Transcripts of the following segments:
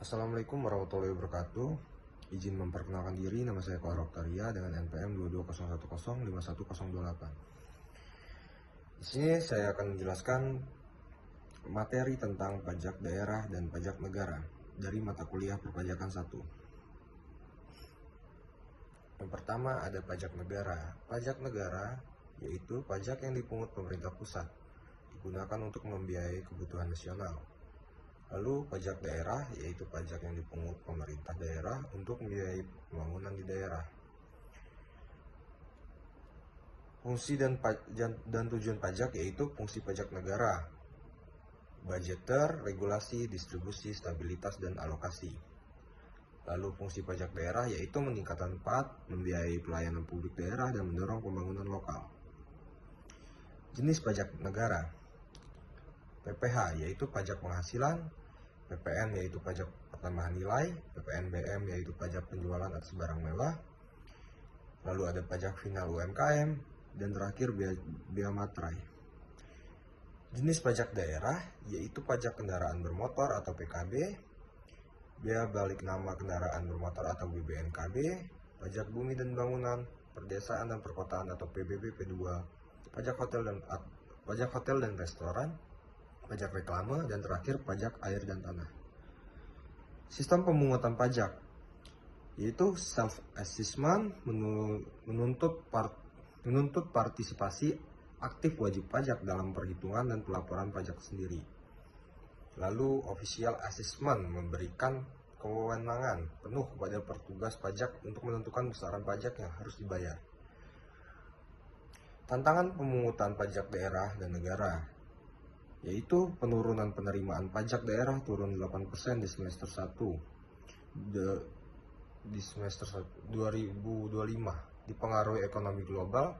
Assalamualaikum warahmatullahi wabarakatuh. Izin memperkenalkan diri, nama saya Ko Aroktaria dengan NPM 2201051028. Di sini saya akan menjelaskan materi tentang pajak daerah dan pajak negara dari mata kuliah perpajakan 1. Yang pertama ada pajak negara. Pajak negara yaitu pajak yang dipungut pemerintah pusat, digunakan untuk membiayai kebutuhan nasional. Lalu pajak daerah yaitu pajak yang dipungut pemerintah daerah untuk membiayai pembangunan di daerah. Fungsi dan tujuan pajak yaitu fungsi pajak negara, budgeter, regulasi, distribusi, stabilitas, dan alokasi. Lalu fungsi pajak daerah yaitu meningkatkan membiayai pelayanan publik daerah dan mendorong pembangunan lokal. Jenis pajak negara: PPH yaitu pajak penghasilan, PPN yaitu pajak pertambahan nilai, PPNBM yaitu pajak penjualan atas barang mewah, lalu ada pajak final UMKM, dan terakhir bea materai. Jenis pajak daerah yaitu pajak kendaraan bermotor atau PKB, bea balik nama kendaraan bermotor atau BBNKB, pajak bumi dan bangunan, perdesaan dan perkotaan atau PBB P2, pajak hotel dan restoran, pajak reklame, dan terakhir pajak air dan tanah. Sistem pemungutan pajak yaitu self-assessment, menuntut partisipasi aktif wajib pajak dalam perhitungan dan pelaporan pajak sendiri. Lalu official assessment memberikan kewenangan penuh kepada petugas pajak untuk menentukan besaran pajak yang harus dibayar. Tantangan pemungutan pajak daerah dan negara yaitu penurunan penerimaan pajak daerah turun 8% di semester 1 di semester 2025 dipengaruhi ekonomi global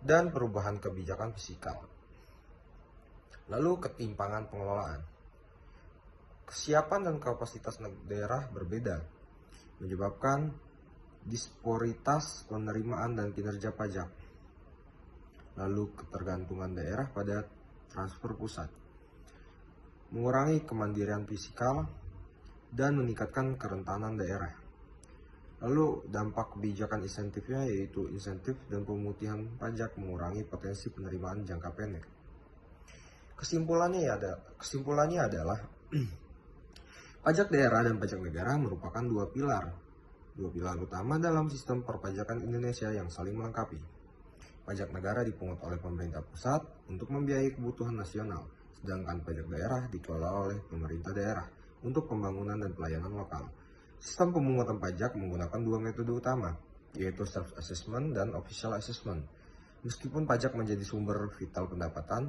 dan perubahan kebijakan fiskal. Lalu ketimpangan pengelolaan. Kesiapan dan kapasitas daerah berbeda, menyebabkan disparitas penerimaan dan kinerja pajak. Lalu ketergantungan daerah pada transfer pusat, mengurangi kemandirian fiskal, dan meningkatkan kerentanan daerah. Lalu dampak kebijakan insentifnya yaitu insentif dan pemutihan pajak mengurangi potensi penerimaan jangka pendek. Kesimpulannya adalah pajak daerah dan pajak negara merupakan dua pilar utama dalam sistem perpajakan Indonesia yang saling melengkapi. Pajak negara dipungut oleh pemerintah pusat untuk membiayai kebutuhan nasional, sedangkan pajak daerah dikelola oleh pemerintah daerah untuk pembangunan dan pelayanan lokal. Sistem pemungutan pajak menggunakan dua metode utama, yaitu self-assessment dan official assessment. Meskipun pajak menjadi sumber vital pendapatan,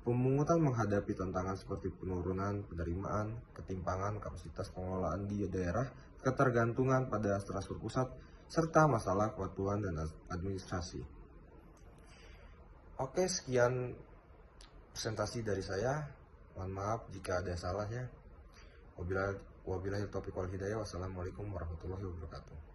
pemungutan menghadapi tantangan seperti penurunan penerimaan, ketimpangan kapasitas pengelolaan di daerah, ketergantungan pada transfer pusat, serta masalah kepatuhan dan administrasi. Oke, sekian presentasi dari saya. Mohon maaf jika ada salahnya. Wabillahi taufiq wal hidayah. Wassalamualaikum warahmatullahi wabarakatuh.